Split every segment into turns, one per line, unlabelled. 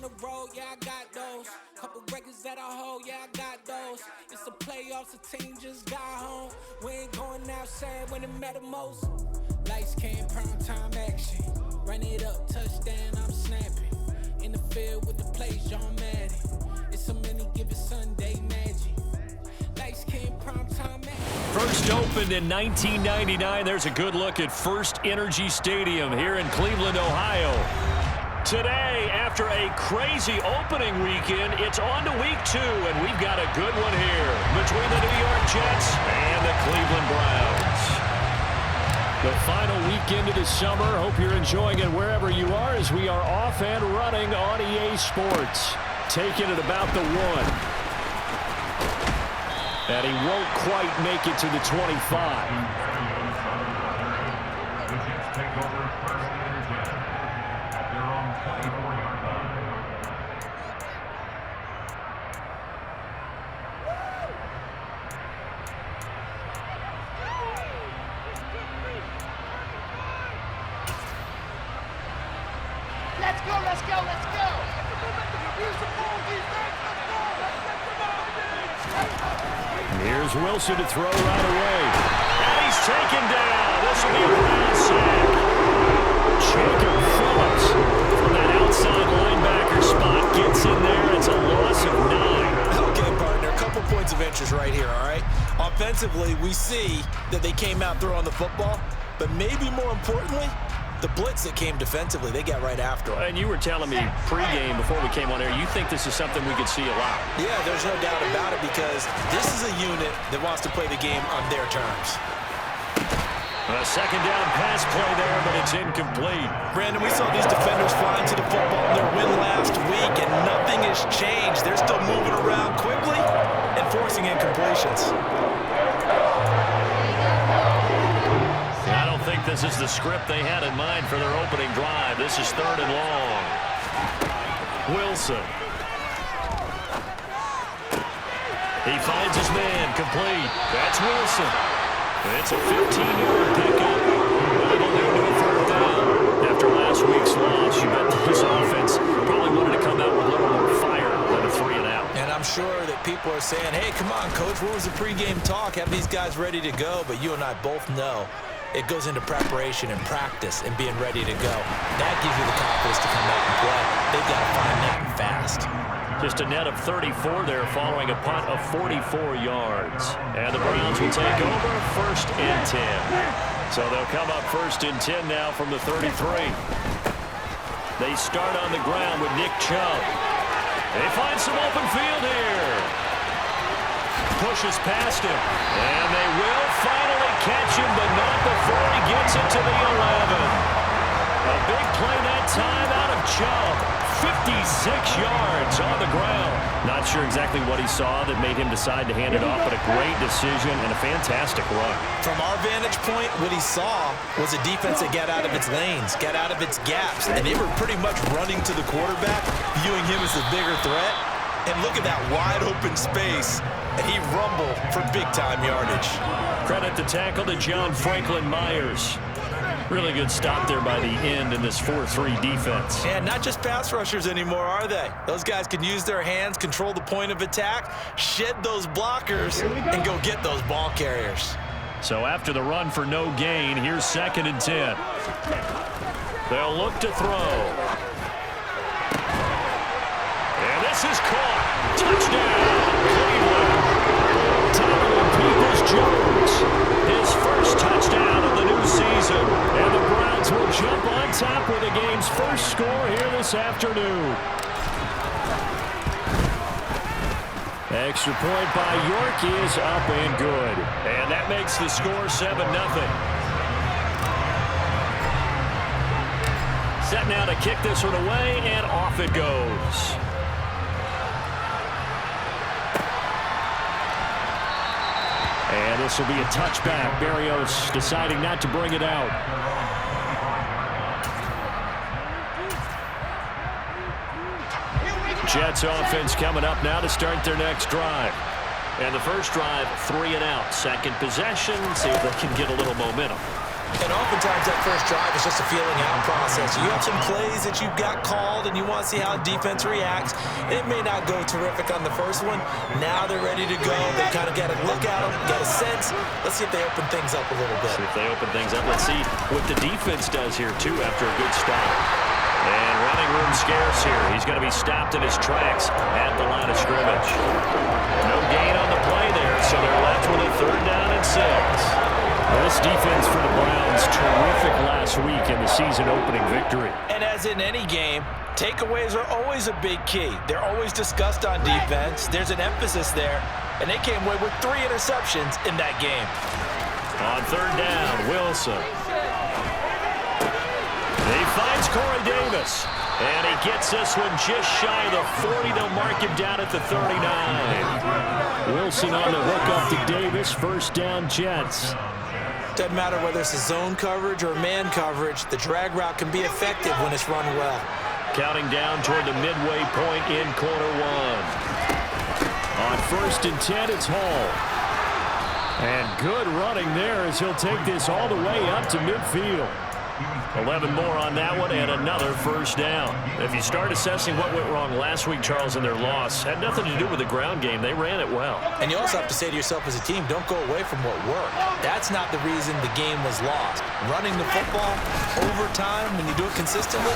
on the road, yeah, I got those. Couple records that I hold, yeah, I got those. It's the playoffs, the team just got home. We ain't going outside when it matter most. Lights came, prime time action. Run it up, touchdown, I'm snapping. In the field with the plays, John Madden. It's so many, give it Sunday magic. Lights came, prime time action.
First opened in 1999. There's a good look at First Energy Stadium here in Cleveland, Ohio. Today, after a crazy opening weekend, it's on to week 2, and we've got a good one here between the New York Jets and the Cleveland Browns. The final weekend of the summer. Hope you're enjoying it wherever you are as we are off and running on EA Sports. Taking it about the 1. And he won't quite make it to the 25.
Let's go.
Here's Wilson to throw right away. And he's taken down. This will be a Brown sack. Jacob Phillips from that outside linebacker spot gets in there. It's a loss of 9.
Okay, partner, a couple points of interest right here, all right? Offensively, we see that they came out throwing the football, but maybe more importantly, the blitz that came defensively, they got right after it.
And you were telling me pregame before we came on air, you think this is something we could see a lot.
Yeah, there's no doubt about it because this is a unit that wants to play the game on their terms.
A second down pass play there, but it's incomplete.
Brandon, we saw these defenders flying to the football in their win last week, and nothing has changed. They're still moving around quickly and forcing incompletions.
I don't think this is the script they had in mind for their opening drive. This is 3rd and long. Wilson. He finds his man, complete. That's Wilson. It's a 15-yard pickup. But it'll lead to a 3rd down. After last week's loss, you bet this offense probably wanted to come out with a little more fire than a 3-and-out.
And I'm sure that people are saying, hey, come on, Coach, what was the pregame talk? Have these guys ready to go? But you and I both know it goes into preparation and practice and being ready to go. That gives you the confidence to come out and play. They've got to find that fast.
Just a net of 34 there following a punt of 44 yards. And the Browns will take over 1st and 10. So they'll come up 1st and 10 now from the 33. They start on the ground with Nick Chubb. They find some open field here. Pushes past him. And they will finally catch him, but not before he gets it to the 11. A big play that time out of Chubb. 56 yards on the ground. Not sure exactly what he saw that made him decide to hand it off, but a great decision and a fantastic run.
From our vantage point, what he saw was a defense that got out of its lanes, got out of its gaps, and they were pretty much running to the quarterback, viewing him as the bigger threat. And look at that wide open space, and he rumbled for big-time yardage.
Credit the tackle to John Franklin Myers. Really good stop there by the end in this 4-3 defense.
And not just pass rushers anymore, are they? Those guys can use their hands, control the point of attack, shed those blockers, and go get those ball carriers.
So after the run for no gain, here's 2nd and 10. They'll look to throw. And this is caught. Touchdown, Cleveland. Tyler Peoples-Jones. His first touchdown of the new season. And the Browns will jump on top with the game's first score here this afternoon. Extra point by York is up and good. And that makes the score 7-0. Set now to kick this one away, and off it goes. And this will be a touchback. Berrios deciding not to bring it out. Jets offense coming up now to start their next drive. And the first drive, 3 and out. Second possession, see if they can get a little momentum.
And oftentimes that first drive is just a feeling out process. You have some plays that you've got called and you want to see how defense reacts. It may not go terrific on the first one. Now they're ready to go. They kind of got to look at them, got a sense. Let's see if they open things up a little bit.
See if they open things up. Let's see what the defense does here, too, after a good start. And running room scarce here. He's going to be stopped in his tracks at the line of scrimmage. No gain on the play there, so they're left with a 3rd down and 6. This defense for the Browns, terrific last week in the season-opening victory.
And as in any game, takeaways are always a big key. They're always discussed on defense. There's an emphasis there, and they came away with 3 interceptions in that game.
On 3rd down, Wilson. He finds Corey Davis, and he gets this one just shy of the 40. They'll mark him down at the 39. Wilson on the hook up to Davis. 1st down, Jets.
Doesn't matter whether it's a zone coverage or man coverage, the drag route can be effective when it's run well.
Counting down toward the midway point in quarter 1. On 1st and 10, it's Hall. And good running there as he'll take this all the way up to midfield. 11 more on that one and another 1st down. If you start assessing what went wrong last week, Charles, in their loss, had nothing to do with the ground game. They ran it well.
And you also have to say to yourself as a team, don't go away from what worked. That's not the reason the game was lost. Running the football over time, when you do it consistently,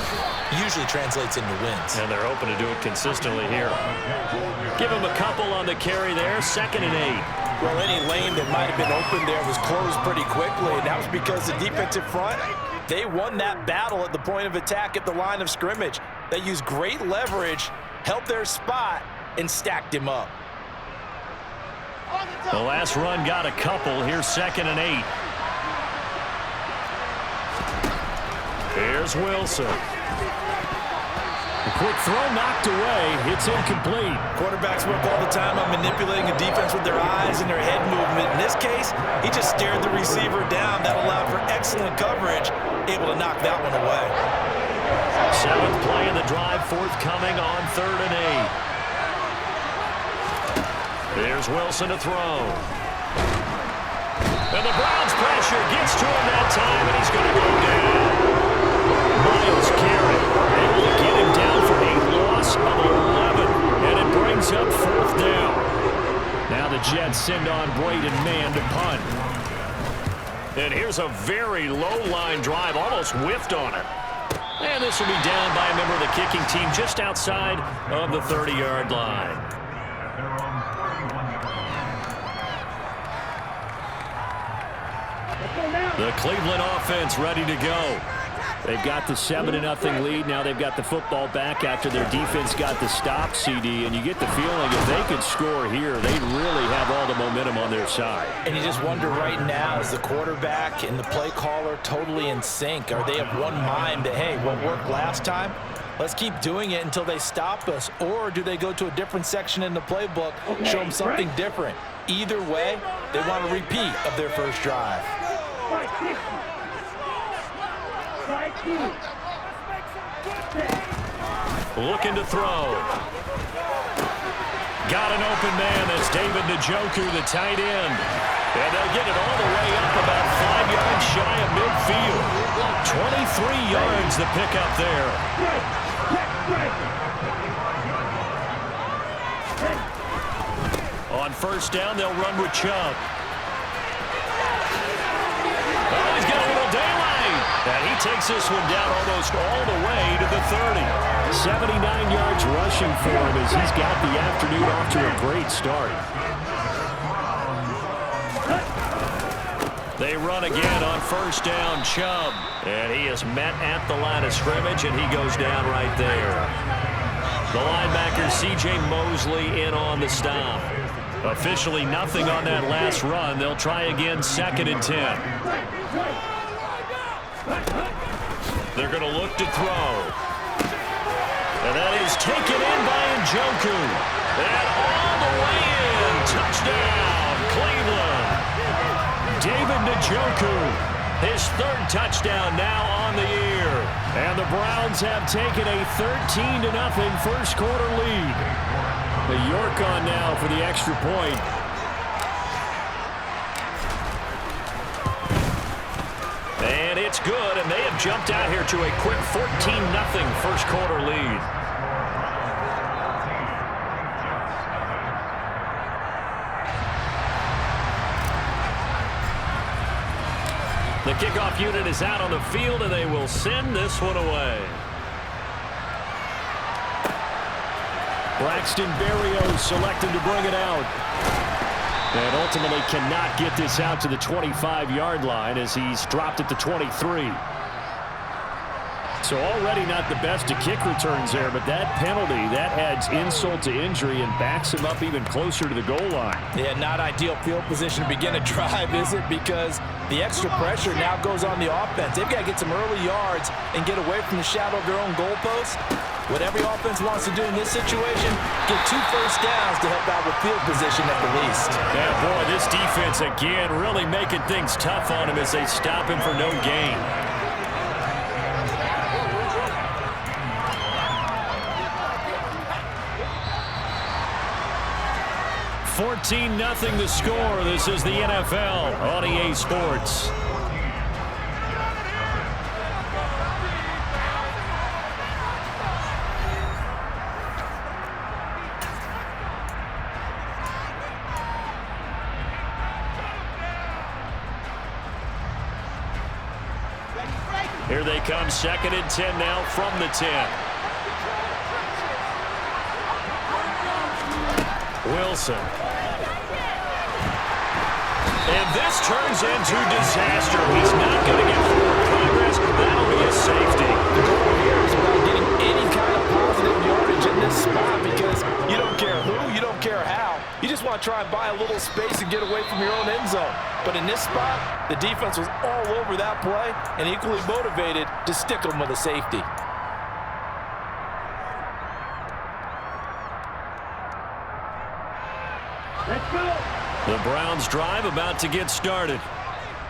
usually translates into wins.
And they're hoping to do it consistently here. Give him a couple on the carry there. 2nd and 8.
Well, any lane that might have been open there was closed pretty quickly, and that was because the defensive front, they won that battle at the point of attack at the line of scrimmage. They used great leverage, held their spot, and stacked him up.
The last run got a couple. Here's 2nd and 8. Here's Wilson. A quick throw knocked away. It's incomplete.
Quarterbacks work all the time on manipulating a defense with their eyes and their head movement. In this case, he just stared the receiver down. That allowed for excellent coverage, able to knock that one away.
7th play of the drive, forthcoming on 3rd and 8. Here's Wilson to throw. And the Browns pressure gets to him that time, and he's going to go down. Miles Garrett able to get him down for a loss of 11, and it brings up 4th down. Now the Jets send on Braden Mann to punt. And here's a very low-line drive, almost whiffed on it. And this will be down by a member of the kicking team just outside of the 30-yard line. The Cleveland offense ready to go. They've got the 7-0 lead. Now they've got the football back after their defense got the stop, CD. And you get the feeling if they could score here, they'd really have all the momentum on their side.
And you just wonder right now, is the quarterback and the play caller totally in sync? Are they of one mind that, hey, what worked last time, let's keep doing it until they stop us? Or do they go to a different section in the playbook, show them something different? Either way, they want a repeat of their first drive.
Looking to throw. Got an open man. That's David Njoku, the tight end. And they'll get it all the way up about 5 yards shy of midfield. 23 yards the pickup there. On 1st down, they'll run with Chubb. Oh, he's got a little daylight. And he takes this one down almost all the way to the 30. 79 yards rushing for him as he's got the afternoon off to a great start. They run again on 1st down, Chubb. And he is met at the line of scrimmage, and he goes down right there. The linebacker, C.J. Mosley, in on the stop. Officially nothing on that last run. They'll try again, 2nd and 10. They're going to look to throw. And that is taken in by Njoku. And all the way in. Touchdown, Cleveland. David Njoku, his 3rd touchdown now on the year. And the Browns have taken a 13-0 first quarter lead. The York on now for the extra point. good, and they have jumped out here to a quick 14-0 first quarter lead. The kickoff unit is out on the field, and they will send this one away. Braxton Berrios selected to bring it out. And ultimately cannot get this out to the 25-yard line as he's dropped at the 23. So already not the best of kick returns there, but that penalty, that adds insult to injury and backs him up even closer to the goal line.
Yeah, not ideal field position to begin a drive, is it? Because the extra pressure now goes on the offense. They've got to get some early yards and get away from the shadow of their own goalposts. What every offense wants to do in this situation, get 2 first downs to help out with field position at the least.
Yeah, boy, this defense again really making things tough on him as they stop him for no gain. 14-0 the score. This is the NFL on EA Sports. Here they come, 2nd and 10 now from the 10. Wilson. And this turns into disaster. He's not going to get forward progress. That'll be a safety.
The goal here is about getting any kind of positive yardage in this spot because you don't care who, you don't care how. You just want to try and buy a little space and get away from your own end zone. But in this spot, the defense was all over that play and equally motivated to stick them with a safety.
Let's go.
The Browns drive about to get started.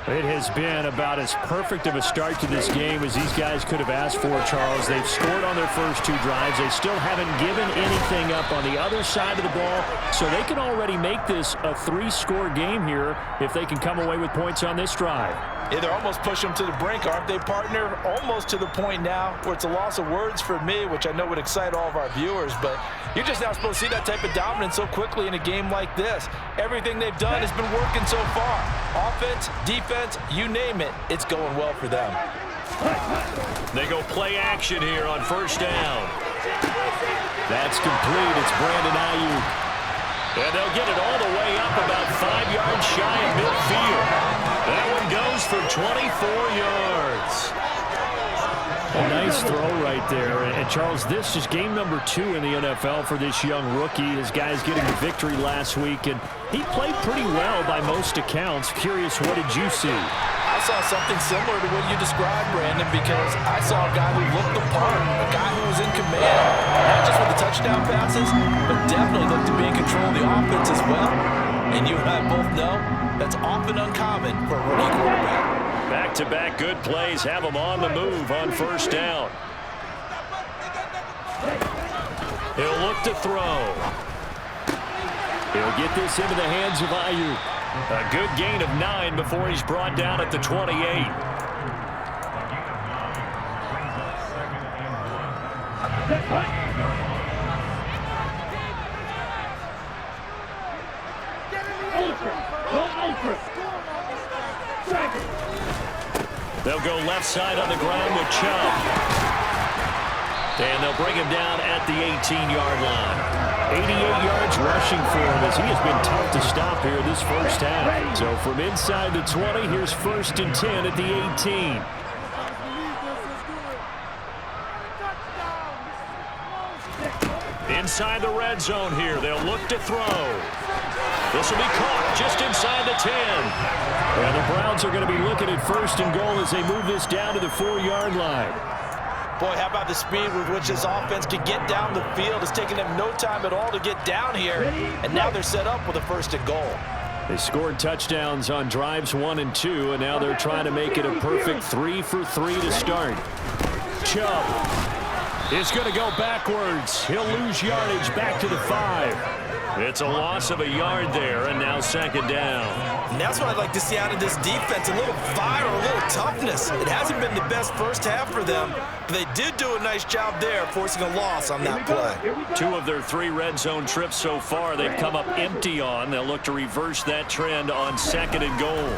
It has been about as perfect of a start to this game as these guys could have asked for, Charles. They've scored on their first 2 drives. They still haven't given anything up on the other side of the ball, so they can already make this a 3-score game here if they can come away with points on this drive.
Yeah, they're almost pushing them to the brink, aren't they, partner? Almost to the point now where it's a loss of words for me, which I know would excite all of our viewers, but you're just not supposed to see that type of dominance so quickly in a game like this. Everything they've done has been working so far. Offense, defense, you name it, it's going well for them.
They go play action here on first down. That's complete. It's Brandon Ayuk. And they'll get it all the way up about 5 yards shy of midfield. That one goes for 24 yards. A nice throw right there. And Charles, this is game number 2 in the NFL for this young rookie. His guys getting the victory last week, and he played pretty well by most accounts. Curious, what did you see?
I saw something similar to what you described, Brandon, because I saw a guy who looked the part, a guy who was in command, not just with the touchdown passes, but definitely looked to be in control of the offense as well. And you and I both know that's often uncommon for a rookie quarterback.
Back-to-back good plays have him on the move on first down. He'll look to throw. He'll get this into the hands of Ayuk. A good gain of 9 before he's brought down at the 28. They'll go left side on the ground with Chubb. And they'll bring him down at the 18-yard line. 88 yards rushing for him as he has been tough to stop here this first half. So from inside the 20, here's 1st and 10 at the 18. Inside the red zone here. They'll look to throw. This will be caught just inside the 10. And the Browns are going to be looking at 1st and goal as they move this down to the 4-yard line.
Boy, how about the speed with which this offense can get down the field? It's taking them no time at all to get down here. And now they're set up with a 1st and goal.
They scored touchdowns on drives 1 and 2, and now they're trying to make it a perfect 3 for 3 to start. Chubb is going to go backwards. He'll lose yardage back to the 5. It's a loss of a yard there, and now second down.
And that's what I'd like to see out of this defense, a little fire, a little toughness. It hasn't been the best first half for them, but they did do a nice job there, forcing a loss on that play.
2 of their 3 red zone trips so far they've come up empty on. They'll look to reverse that trend on second and goal.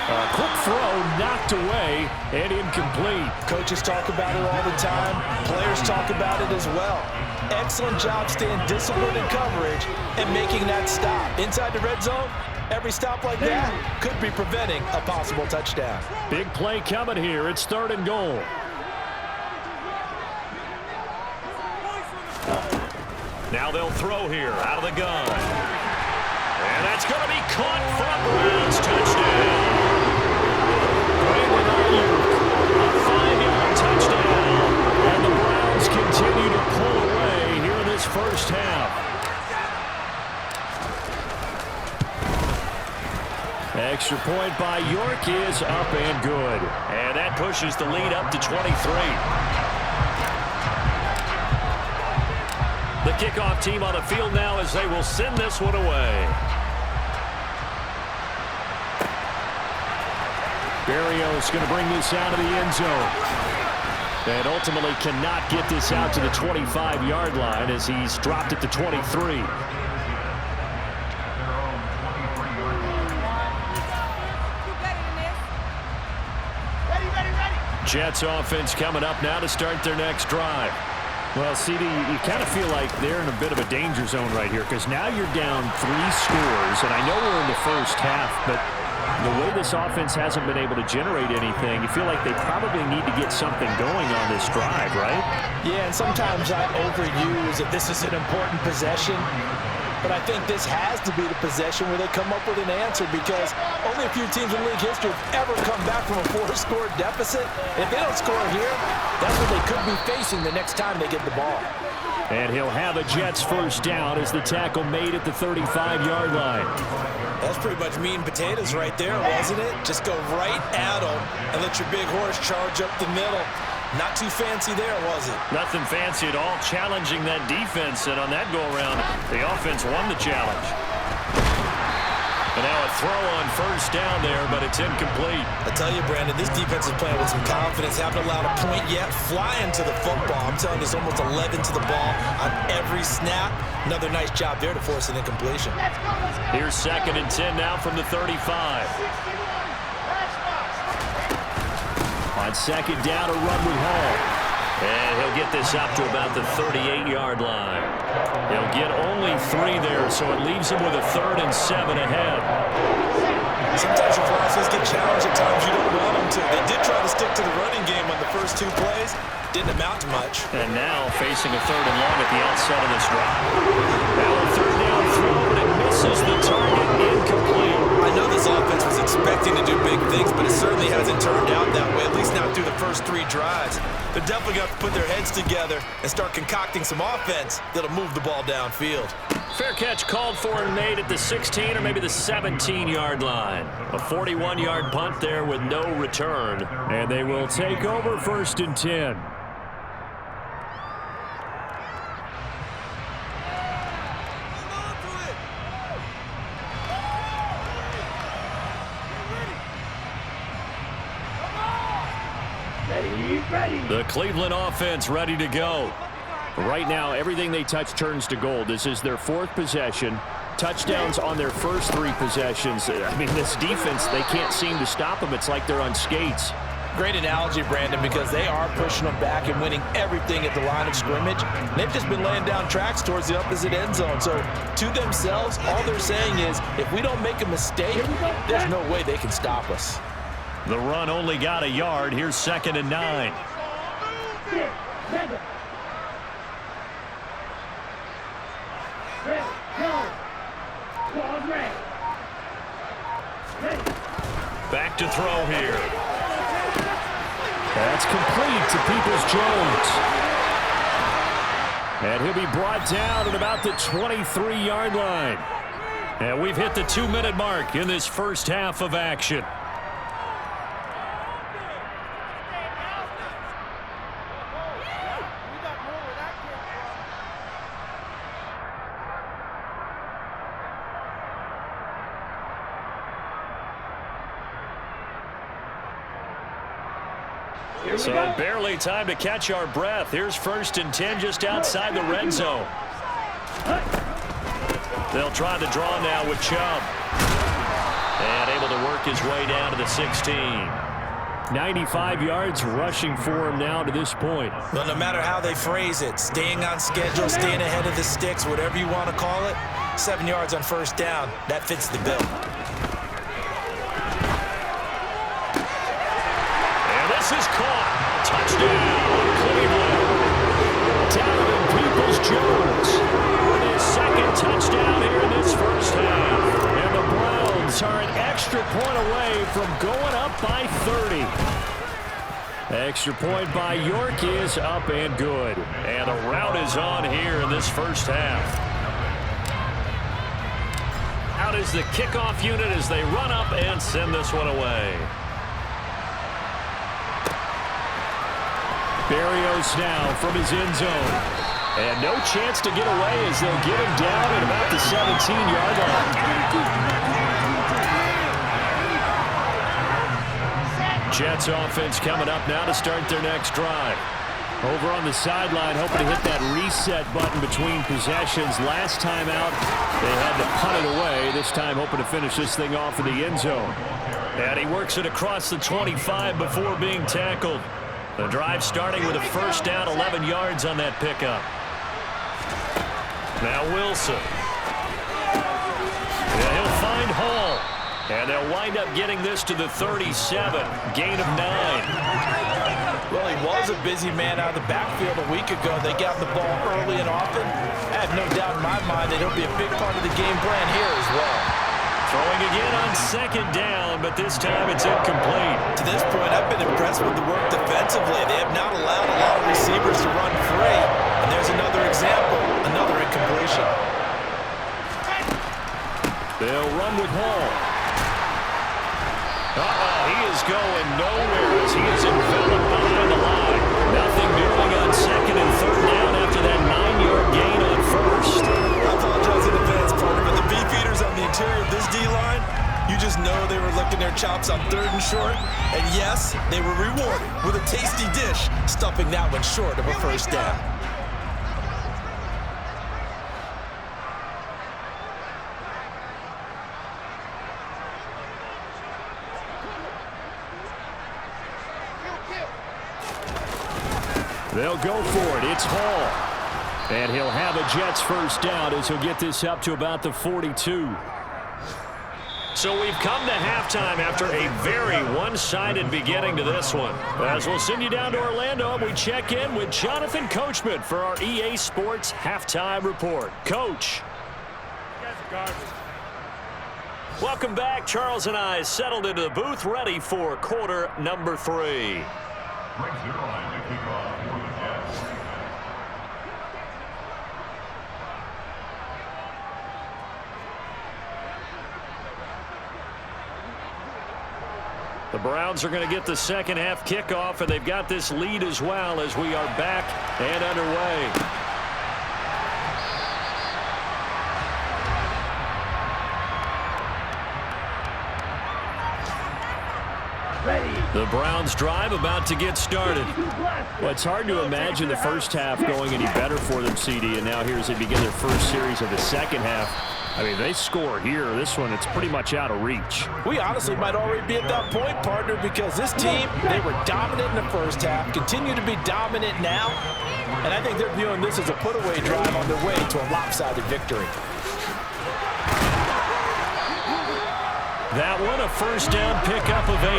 A quick throw knocked away and incomplete.
Coaches talk about it all the time. Players talk about it as well. Excellent job staying disciplined in coverage and making that stop. Inside the red zone, every stop like that could be preventing a possible touchdown.
Big play coming here. It's third and goal. Now they'll throw here out of the gun. And that's going to be caught for a Browns touchdown. A 5-yard touchdown. And the Browns continue to pull away here in this first half. Extra point by York is up and good. And that pushes the lead up to 23. The kickoff team on the field now as they will send this one away. Barrios going to bring this out of the end zone. And ultimately cannot get this out to the 25-yard line as he's dropped it to 23. Jets offense coming up now to start their next drive. Well, CD, you kind of feel like they're in a bit of a danger zone right here because now you're down 3 scores, and I know we're in the first half, but the way this offense hasn't been able to generate anything, you feel like they probably need to get something going on this drive, right?
Yeah, and sometimes I overuse that this is an important possession, but I think this has to be the possession where they come up with an answer because only a few teams in league history have ever come back from a 4-score deficit. If they don't score here, that's what they could be facing the next time they get the ball.
And he'll have a Jets first down as the tackle made at the 35-yard line.
That's pretty much meat and potatoes right there, wasn't it? Just go right at them and let your big horse charge up the middle. Not too fancy there, was it?
Nothing fancy at all, challenging that defense, and on that go-around, the offense won the challenge. And now a throw on first down there, but it's incomplete.
I tell you, Brandon, this defense is playing with some confidence. Haven't allowed a point yet. Flying to the football. I'm telling you, there's almost 11 to the ball on every snap. Another nice job there to force an incompletion.
Here's second and 10 now from the 35. On second down, a run with Hall. And he'll get this up to about the 38-yard line. He'll get only 3 there, so it leaves him with a 3rd and 7 ahead.
Sometimes your process get challenged at times you don't want them to. They did try to stick to the running game on the first 2 plays. Didn't amount to much.
And now facing a 3rd and long at the outset of this drive. Now a 3rd down throw, but it misses the target, incomplete.
I know this offense was expecting to do big things, but it certainly hasn't turned out that way, at least not through the first 3 drives. They're definitely going to put their heads together and start concocting some offense that'll move the ball downfield.
Fair catch called for and made at the 16 or maybe the 17-yard line. A 41-yard punt there with no return. And they will take over 1st and 10. The Cleveland offense ready to go. Right now, everything they touch turns to gold. This is their 4th possession. Touchdowns on their first 3 possessions. I mean, this defense, they can't seem to stop them. It's like they're on skates.
Great analogy, Brandon, because they are pushing them back and winning everything at the line of scrimmage. They've just been laying down tracks towards the opposite end zone. So, to themselves, all they're saying is, if we don't make a mistake, there's no way they can stop us.
The run only got a yard. Here's 2nd and 9. Back to throw here. That's complete to Peoples-Jones. And he'll be brought down at about the 23-yard line. And we've hit the 2-minute mark in this first half of action. So barely time to catch our breath. Here's 1st and 10 just outside the red zone. They'll try the draw now with Chubb. And able to work his way down to the 16. 95 yards rushing for him now to this point.
Well, no matter how they phrase it, staying on schedule, staying ahead of the sticks, whatever you want to call it, 7 yards on 1st down, that fits the bill.
And this is caught. Touchdown, Cleveland. Donovan Peoples-Jones with his 2nd touchdown here in this 1st half. And the Browns are an extra point away from going up by 30. Extra point by York is up and good. And the rout is on here in this 1st half. Out is the kickoff unit as they run up and send this one away. Berrios now from his end zone. And no chance to get away as they'll get him down at about the 17-yard line. Jets offense coming up now to start their next drive. Over on the sideline, hoping to hit that reset button between possessions. Last time out, they had to punt it away. This time hoping to finish this thing off in the end zone. And he works it across the 25 before being tackled. The drive starting with a 1st down, 11 yards on that pickup. Now Wilson. And he'll find Hall. And they'll wind up getting this to the 37. Gain of 9.
Well, he was a busy man out of the backfield a week ago. They got the ball early and often. I have no doubt in my mind that he'll be a big part of the game plan here as well.
Throwing again on 2nd down, but this time it's incomplete.
To this point, I've been impressed with the work defensively. They have not allowed a lot of receivers to run free. And there's another example, another incompletion.
They'll run with Hall. He is going nowhere as he is enveloped behind the line. Nothing doing on 2nd and 3rd down after that 9-yard gain on 1st.
I apologize in advance, partner, but the beefeaters on the interior of this D-line, you just know they were licking their chops on 3rd and short. And yes, they were rewarded with a tasty dish, stuffing that one short of a 1st down.
They'll go for it. It's Hall. And he'll have a Jets 1st down as he'll get this up to about the 42. So we've come to halftime after a very one-sided beginning to this one. As we'll send you down to Orlando, we check in with Jonathan Coachman for our EA Sports Halftime Report. Coach.
You guys are garbage.
Welcome back. Charles and I settled into the booth, ready for quarter number 3. The Browns are going to get the 2nd half kickoff, and they've got this lead as well as we are back and underway. The Browns drive about to get started. Well, it's hard to imagine the 1st half going any better for them, CD, and now here as they begin their 1st series of the 2nd half. I mean, they score here. This one, it's pretty much out of reach.
We honestly might already be at that point, partner, because this team, they were dominant in the 1st half, continue to be dominant now, and I think they're viewing this as a put-away drive on their way to a lopsided victory.
That one, a 1st down pickup of 8.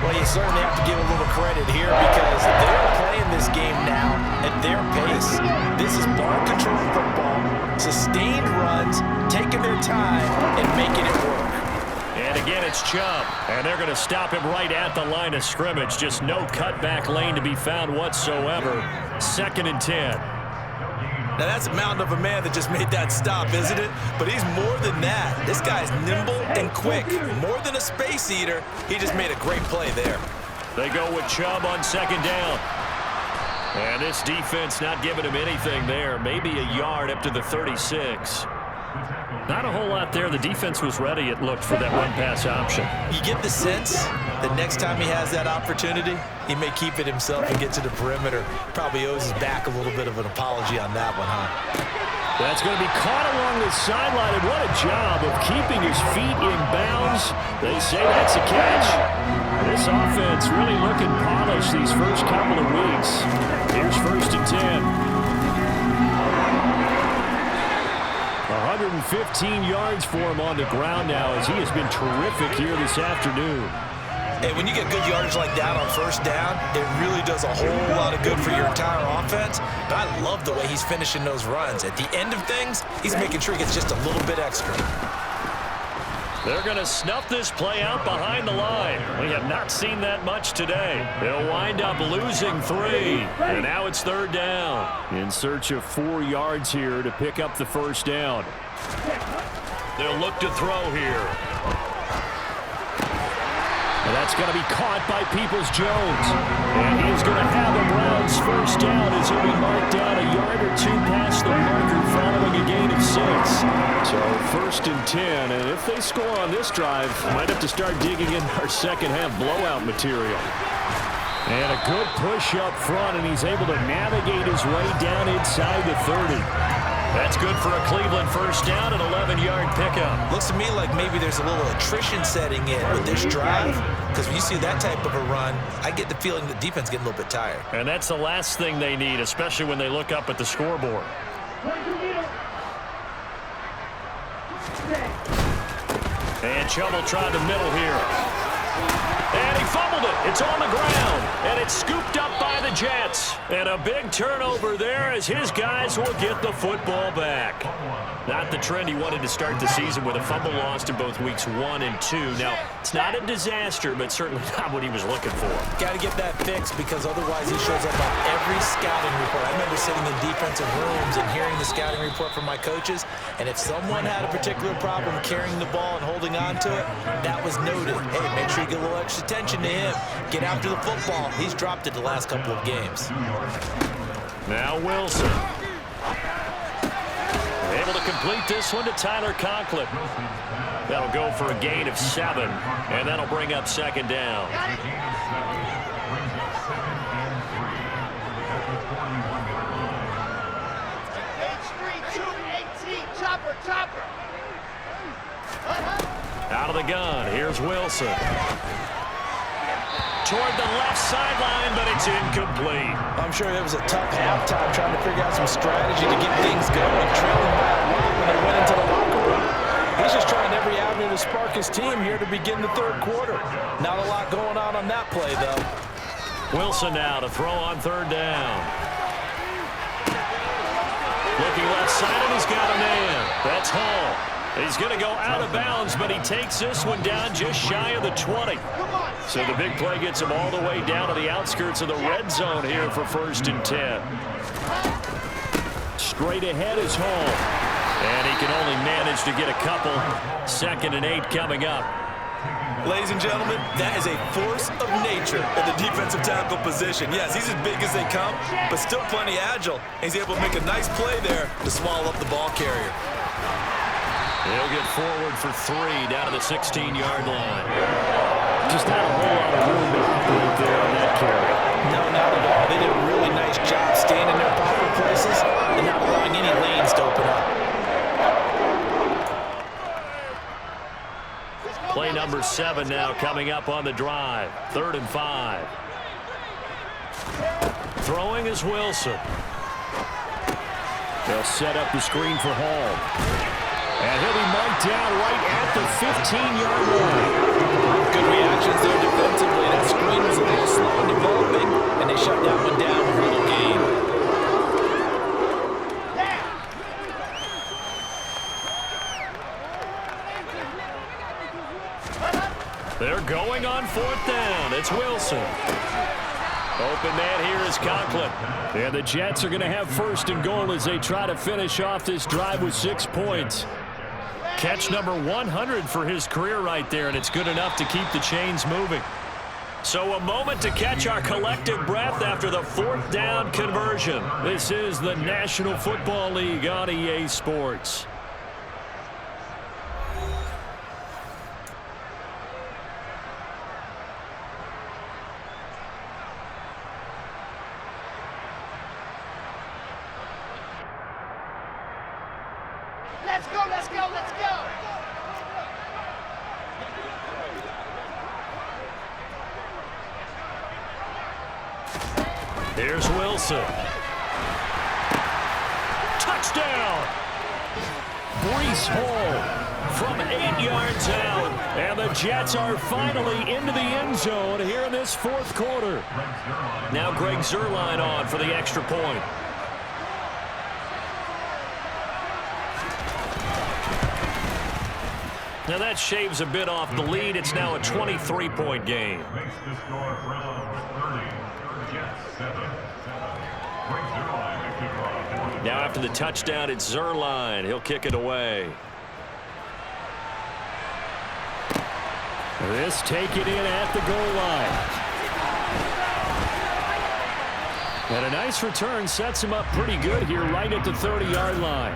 Well, you certainly have to give a little credit here because they're playing this game now at their pace. This is ball control football, sustained runs, taking their time, and making it work.
And again, it's Chubb, and they're going to stop him right at the line of scrimmage. Just no cutback lane to be found whatsoever. 2nd and 10.
Now, that's a mountain of a man that just made that stop, isn't it? But he's more than that. This guy's nimble and quick. More than a space eater, he just made a great play there.
They go with Chubb on 2nd down. And this defense not giving him anything there. Maybe a yard up to the 36. Not a whole lot there. The defense was ready, it looked, for that run-pass option.
You get the sense The next time he has that opportunity, he may keep it himself and get to the perimeter. Probably owes his back a little bit of an apology on that one, huh?
That's going to be caught along the sideline, and what a job of keeping his feet in bounds. They say that's a catch. This offense really looking polished these first couple of weeks. Here's 1st and 10. 115 yards for him on the ground now, as he has been terrific here this afternoon.
Hey, when you get good yardage like that on 1st down, it really does a whole lot of good for your entire offense. But I love the way he's finishing those runs. At the end of things, he's making sure he gets just a little bit extra.
They're going to snuff this play out behind the line. We have not seen that much today. They'll wind up losing 3. And now it's 3rd down. In search of 4 yards here to pick up the 1st down. They'll look to throw here. And that's going to be caught by Peoples-Jones. And he's going to have a Browns 1st down as he'll be marked down a yard or 2 past the marker following a gain of 6. So 1st and 10. And if they score on this drive, might have to start digging in our second half blowout material. And a good push up front, and he's able to navigate his way down inside the 30. That's good for a Cleveland 1st down, an 11-yard pickup.
Looks to me like maybe there's a little attrition setting in with this drive, because when you see that type of a run, I get the feeling the defense getting a little bit tired.
And that's the last thing they need, especially when they look up at the scoreboard. And Chubb will try the middle here. And he fumbled it. It's on the ground. And it's scooped up by the Jets. And a big turnover there as his guys will get the football back. Not the trend he wanted to start the season with, a fumble lost in both weeks 1 and 2. Now, it's not a disaster, but certainly not what he was looking for.
Got to get that fixed, because otherwise he shows up on every scouting report. I remember sitting in defensive rooms and hearing the scouting report from my coaches, and if someone had a particular problem carrying the ball and holding on to it, that was noted. Hey, make sure you get a little extra attention to him. Get after the football. He's dropped it the last couple of games.
Now Wilson. Able to complete this one to Tyler Conklin. That'll go for a gain of 7, and that'll bring up 2nd down. Out of the gun, here's Wilson. Toward the left sideline, but it's incomplete.
I'm sure it was a tough halftime trying to figure out some strategy to get things going, trailing by a lot when they went into the locker room. He's just trying every avenue to spark his team here to begin the 3rd quarter. Not a lot going on that play, though.
Wilson now to throw on 3rd down. Looking left side, and he's got a man. That's Hall. He's going to go out of bounds, but he takes this one down just shy of the 20. So the big play gets him all the way down to the outskirts of the red zone here for 1st and 10. Straight ahead is Hall. And he can only manage to get a couple. 2nd and 8 coming up.
Ladies and gentlemen, that is a force of nature at the defensive tackle position. Yes, he's as big as they come, but still plenty agile. He's able to make a nice play there to swallow up the ball carrier.
He'll get forward for 3 down to the 16-yard line. Just not a whole lot of room to operate there on that carry.
No, not at all. They did a really nice job staying in their proper places and not allowing any lanes to open up.
Play number 7 now coming up on the drive. 3rd and 5. Throwing is Wilson. They'll set up the screen for Hall. And he'll be marked down right at the 15-yard line.
Good reactions there defensively. That screen was a little slow in developing, and they shut that one down with a little gain.
They're going on 4th down. It's Wilson. Open man here is Conklin. And the Jets are going to have 1st and goal as they try to finish off this drive with 6 points. Catch number 100 for his career right there, and it's good enough to keep the chains moving. So a moment to catch our collective breath after the 4th down conversion. This is the National Football League on EA Sports.
Let's go, let's go, let's go!
Here's Wilson. Touchdown! Breece Hall from 8 yards out. And the Jets are finally into the end zone here in this fourth quarter. Now Greg Zuerlein on for the extra point. Now that shaves a bit off the lead. It's now a 23-point game. Now after the touchdown, it's Zuerlein. He'll kick it away. This take it in at the goal line. And a nice return sets him up pretty good here right at the 30-yard line.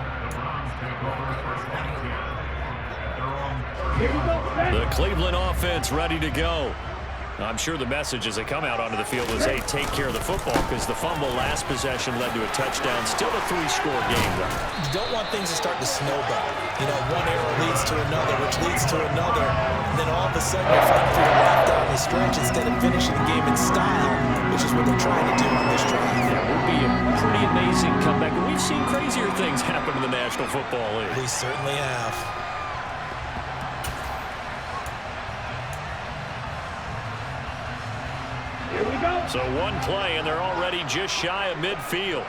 The Cleveland offense ready to go. I'm sure the message as they come out onto the field was, hey, take care of the football, because the fumble last possession led to a touchdown. Still a 3-score game, though.
You don't want things to start to snowball. You know, one error leads to another, which leads to another. And then all of a sudden you're fighting for your life down the stretch instead of finishing the game in style, which is what they're trying to do on this drive.
That would be a pretty amazing comeback. And we've seen crazier things happen in the National Football League.
We certainly have.
So one play, and they're already just shy of midfield.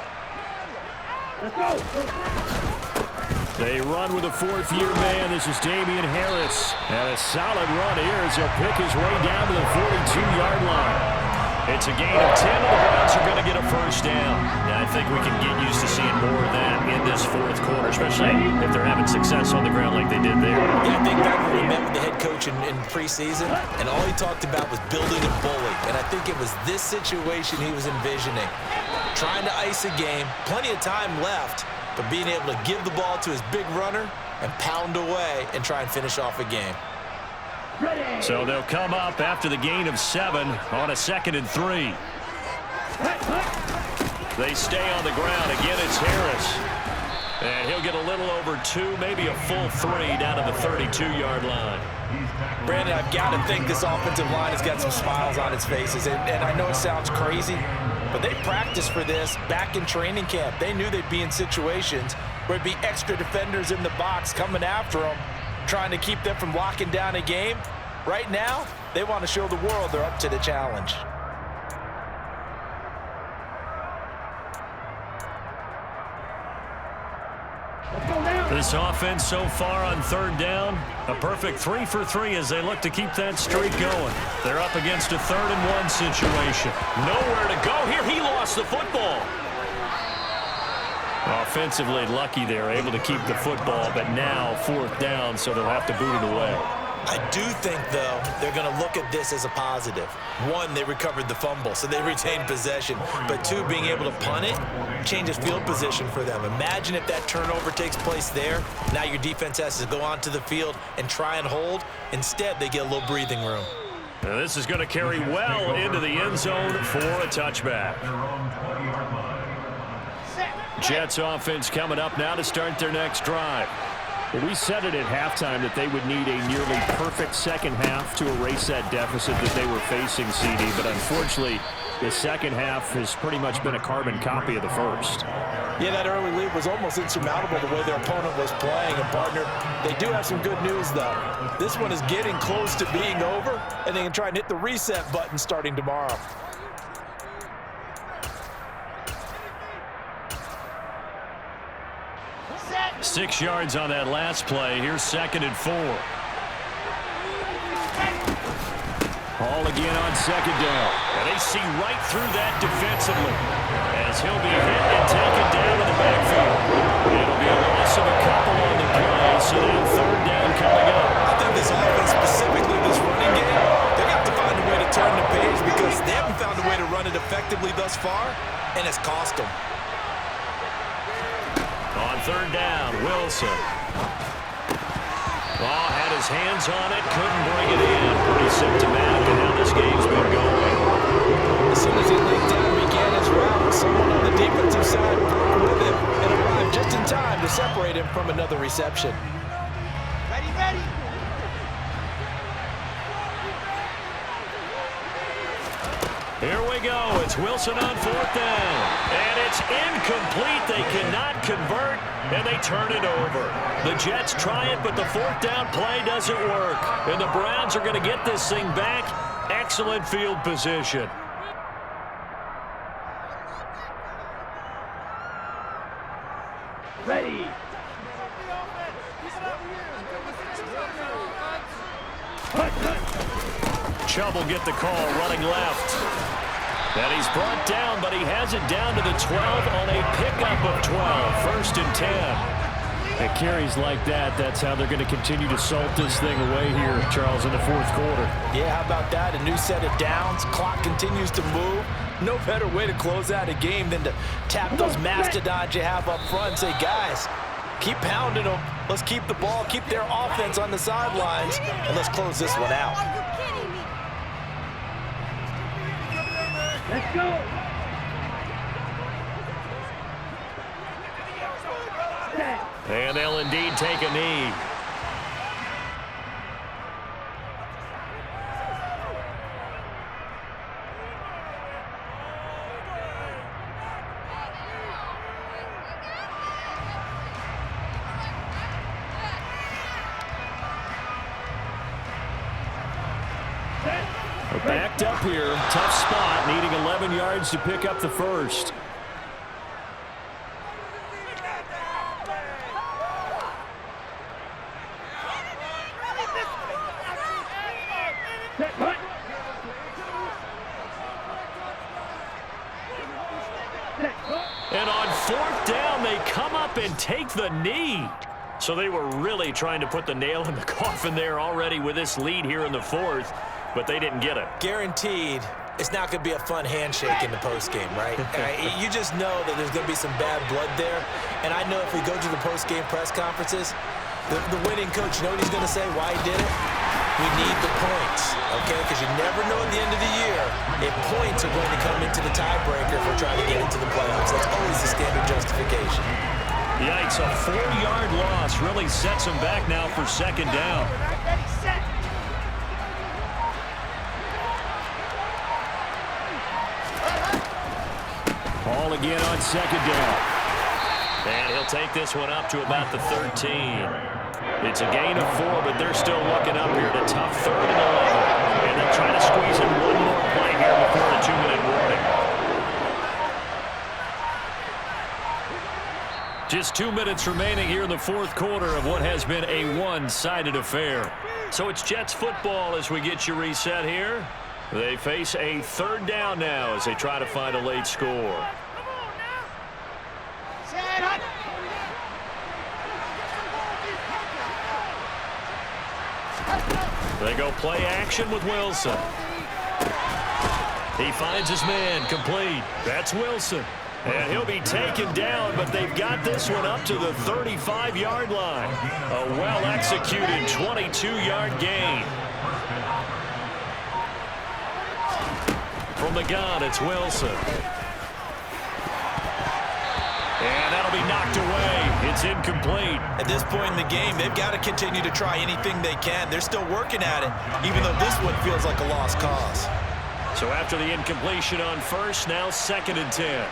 They run with a fourth-year man. This is Damian Harris. And a solid run here as he'll pick his way down to the 42-yard line. It's a gain of 10, and the Browns are going to get a first down. And I think we can get used to seeing more of that in this fourth quarter, especially if they're having success on the ground like they did there.
Yeah, I think back when we met with the head coach in preseason, and all he talked about was building a bully. And I think it was this situation he was envisioning. Trying to ice a game, plenty of time left, but being able to give the ball to his big runner and pound away and try and finish off a game.
So they'll come up after the gain of 7 on a 2nd and 3. They stay on the ground. Again, it's Harris. And he'll get a little over 2, maybe a full 3 down to the 32-yard line.
Brandon, I've got to think this offensive line has got some smiles on its faces. And I know it sounds crazy, but they practiced for this back in training camp. They knew they'd be in situations where there'd be extra defenders in the box coming after them, trying to keep them from locking down a game. Right now, they want to show the world they're up to the challenge.
This offense so far on 3rd down, a perfect 3 for 3 as they look to keep that streak going. They're up against a 3rd and 1 situation. Nowhere to go here. He lost the football. Offensively lucky they're able to keep the football, but now 4th down, so they'll have to boot it away.
I do think, though, they're going to look at this as a positive. 1, they recovered the fumble, so they retained possession. But 2, being able to punt it changes field position for them. Imagine if that turnover takes place there. Now your defense has to go onto the field and try and hold. Instead, they get a little breathing room.
Now this is going to carry well into the end zone for a touchback. Jets offense coming up now to start their next drive. Well, we said it at halftime that they would need a nearly perfect second half to erase that deficit that they were facing, CD. But unfortunately, the second half has pretty much been a carbon copy of the first.
Yeah, that early lead was almost insurmountable the way their opponent was playing. And, partner, they do have some good news, though. This one is getting close to being over, and they can try and hit the reset button starting tomorrow.
Set.
6 yards on that last play. Here's 2nd and 4. Hall again on 2nd down. And they see right through that defensively as he'll be hit and taken down in the backfield. It'll be a loss of a couple on the play, so now 3rd down coming up.
I think this offense, specifically this running game, they're going to have to find a way to turn the page because they haven't found a way to run it effectively thus far, and it's cost them.
On 3rd down, Wilson. Oh, had his hands on it, couldn't bring it in. Pretty symptomatic of how this game's been going.
As soon as he leaped down and began his route, someone on the defensive side broke with him and arrived just in time to separate him momentum from another reception.
Ready, ready.
Here we go. It's Wilson on 4th down. And it's incomplete. They cannot convert, and they turn it over. The Jets try it, but the 4th down play doesn't work. And the Browns are going to get this thing back. Excellent field position.
Ready.
Chubb will get the call running left. And he's brought down, but he has it down to the 12 on a pickup of 12. 1st and 10. At carries like that, that's how they're going to continue to salt this thing away here, Charles, in the 4th quarter.
Yeah, how about that? A new set of downs. Clock continues to move. No better way to close out a game than to tap those mastodons you have up front and say, guys, keep pounding them. Let's keep the ball, keep their offense on the sidelines, and let's close this one out.
Are you kidding me? Let's go.
And they'll indeed take a knee. We're backed up here. Tough spot, needing 11 yards to pick up the first. And on 4th down, they come up and take the knee. So they were really trying to put the nail in the coffin there already with this lead here in the 4th, but they didn't get it.
Guaranteed, it's not going to be a fun handshake in the postgame, right? You just know that there's going to be some bad blood there. And I know if we go to the postgame press conferences, the winning coach, you know what he's going to say, why he did it? We need the points, okay? Because you never know at the end of the year if points are going to come into the tiebreaker if we're trying to get into the playoffs. That's always the standard justification.
Yikes, a 4-yard loss really sets them back now for 2nd down.
Ready, set.
Ball again on 2nd down. And he'll take this one up to about the 13. It's a gain of 4, but they're still looking up here at a tough 3rd and 11. And they'll try to squeeze in one more play here before the 2-minute warning. Just 2 minutes remaining here in the 4th quarter of what has been a one-sided affair. So it's Jets football as we get you reset here. They face a 3rd down now as they try to find a late score.
Set up.
They go play action with Wilson. He finds his man complete. That's Wilson. And he'll be taken down, but they've got this one up to the 35-yard line. A well-executed 22-yard gain. From the gun, it's Wilson. And that'll be knocked away. It's incomplete.
At this point in the game, they've got to continue to try anything they can. They're still working at it, even though this one feels like a lost cause.
So after the incompletion on 1st, now 2nd and 10.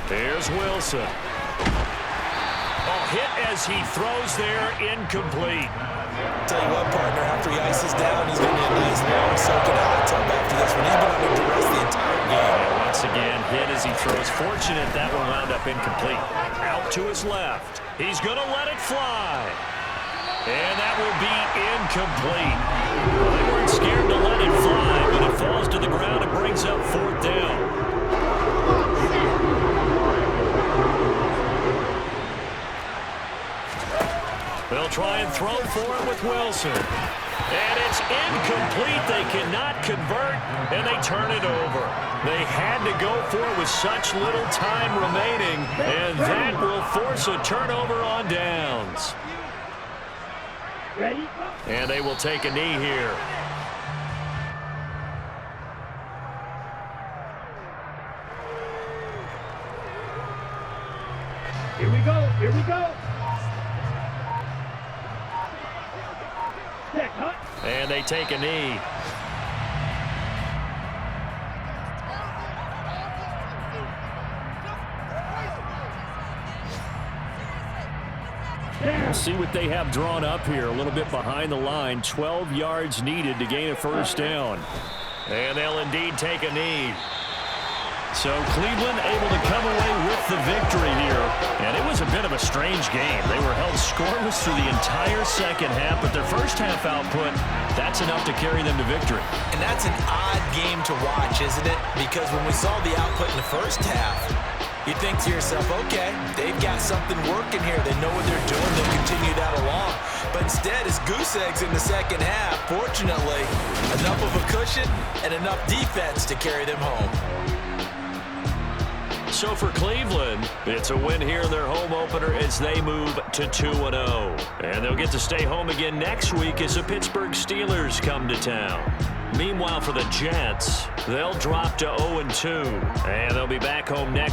Here's Wilson. Oh, hit as he throws there, incomplete.
Tell you what, partner, after he ices down, he's going to need a nice long soaking hot tub after this one. He's been under duress the entire game.
And once again, hit as he throws. Fortunate that one wound up incomplete. Out to his left. He's going to let it fly. And that will be incomplete. Well, they weren't scared to let it fly, but it falls to the ground and brings up 4th down. They'll try and throw for it with Wilson. And it's incomplete. They cannot convert, and they turn it over. They had to go for it with such little time remaining, and that will force a turnover on downs.
Ready?
And they will take a knee here. And they take a knee. We'll see what they have drawn up here. A little bit behind the line. 12 yards needed to gain a first down. And they'll indeed take a knee. So Cleveland able to come away with the victory here. And it was a bit of a strange game. They were held scoreless through the entire second half, but their first half output, that's enough to carry them to victory.
And that's an odd game to watch, isn't it? Because when we saw the output in the first half, you think to yourself, okay, they've got something working here. They know what they're doing. They'll continue that along. But instead, it's goose eggs in the second half. Fortunately, enough of a cushion and enough defense to carry them home.
So for Cleveland, it's a win here in their home opener as they move to 2-0. And they'll get to stay home again next week as the Pittsburgh Steelers come to town. Meanwhile, for the Jets, they'll drop to 0-2. And they'll be back home next